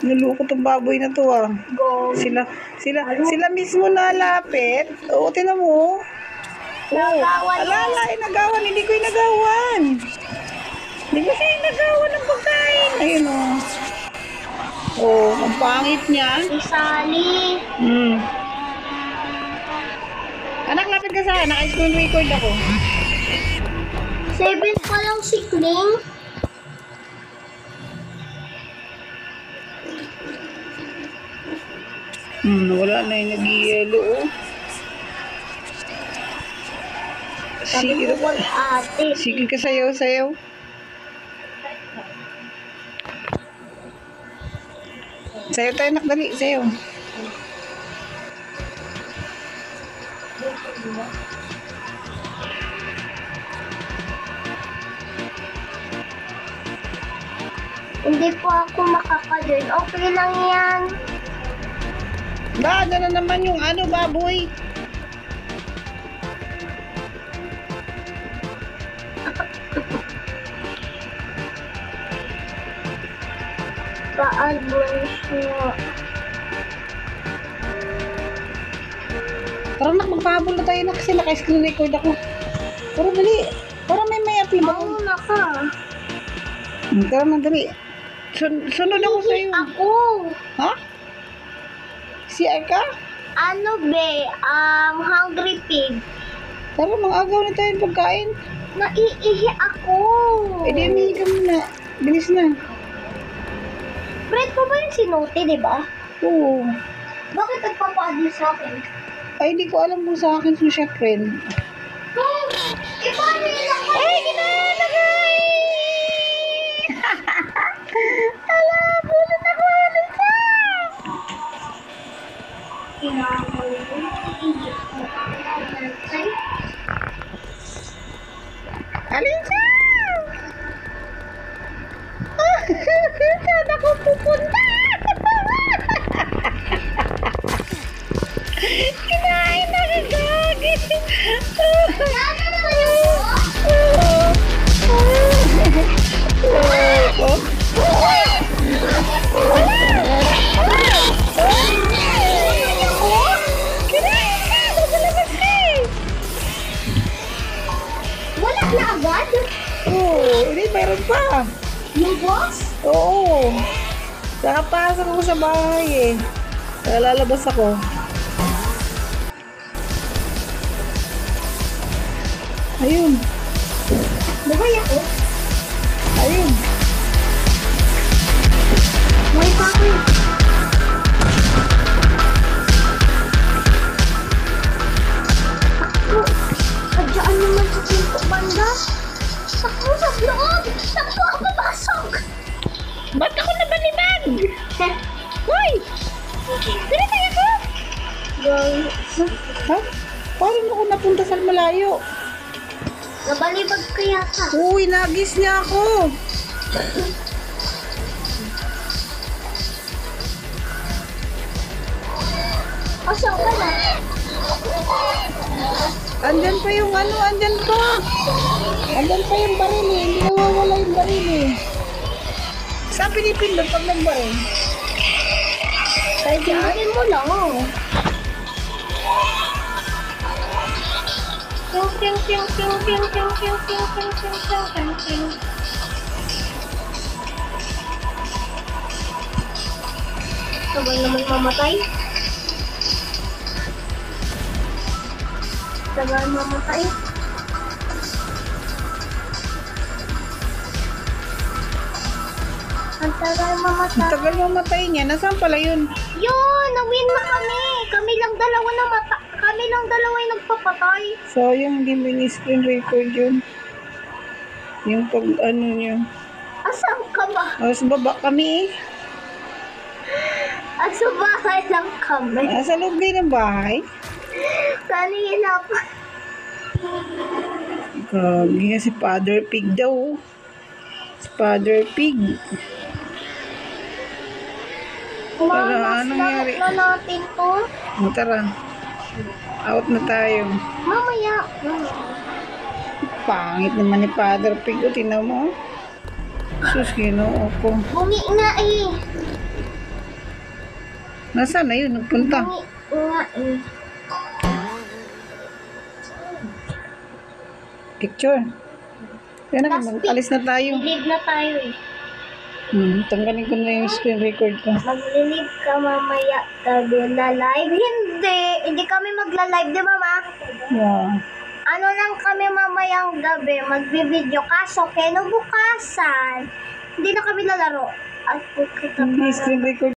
Niloko tong baboy na to ah. Go. Sila mismo nalapit. Oo, tinan mo. Nagawan Alalay, nagawan. Hindi ko inagawan. Hindi ko siya inagawan ng pagkain. Ayun o. Oh, ang pangit niya. Si Sally. Anak, lapit ka sa akin. Naka-screen record ako. 7 pa lang si Kling. Wala na yung nag-yellow oh. Sabi ko wag ate. Sige ka sayaw. Sayaw tayo, nak, dali. Sayaw. Hindi po ako makaka-join. Okay lang yan. Ba, na naman yung ano, baboy. Pa-advance mo. Tara, nak, magpahabol na tayo na kasi naka-screen record ako. Tara, dali. Para may upload ako. Mauna ka. Tara na, dali. Sunod ako sa'yo. Ako. Ha? Si Arka? Ano be? Hungry pig. Tara, mag-agaw na tayo ng pagkain. Naiihi ako. Eh, di, umihi ka muna. Bilis na. Friend ko ba yung sinuti, di ba? Oo. Bakit nagpapa-advance sa akin? Ay, di ko alam kung sa akin siya friend. Paano yun ako? Ay, ginalagay! Ala, bulot ako, Alisa! Alisa! Saan ako pupunta? Kinain na kagagi! Wala na agad? Oo, hindi, mayroon pa. Yung boss? Oo. Nakapasok ako sa bahay eh. Lalabas ako. Ayun. Bagay ako? Ayun. May pa ako. Sadyaan naman sa pinto banda. Takbo sa loob! Takbo ako papasok! Ba't ako nabalibag? Hoy! Pinatay ako? Ha? Paano ako napunta sa malayo? Nabalibag ka yata. Uy, nagis niya ako. Asaw ka na. Andyan pa yung ano, andyan pa. Andyan pa yung baril eh. Hindi nawawala yung baril eh. Saan pinipindot pag nagbaril? Kahit pindutin mo lang oh. Ting ting ting ting ting ting ting ting ting ting ting ting ting. Sabay naman mamatay. Sabay mamatay. Ang tagal mamatay. Ang tagal mamatay niya. Nasaan pala yun? Yun! Na-win na kami! Kami lang dalawa yung nagpapatay. Sayang, hindi mo ni-screen record yun. Yung pag ano niya. Asan ka ba? Sa baba kami eh. Asa bahay lang kami. Nasa loob kayo ng bahay. Kanina pa. Gagi nga si Father Pig daw. Si Father Pig. Tara, anong nangyari? Na natin to. Tara. Out na tayo. Mamaya. Pangit naman ni Father Pig. O, tinan mo. Sus, ginoo ko. Bumi nga eh. Nasaan na yun? Nagpunta. Nga eh. Picture. Yan na, Last alis na tayo. Live na tayo eh. Tanggalin ko na yung screen record ko. Maglilive ka mamaya gabi na live. Hindi kami magla-live, di ba ma? Yeah. Ano lang kami mamayang gabi, magbibideo. Kaso, kaya bukasan, hindi na kami lalaro. At Hindi, screen record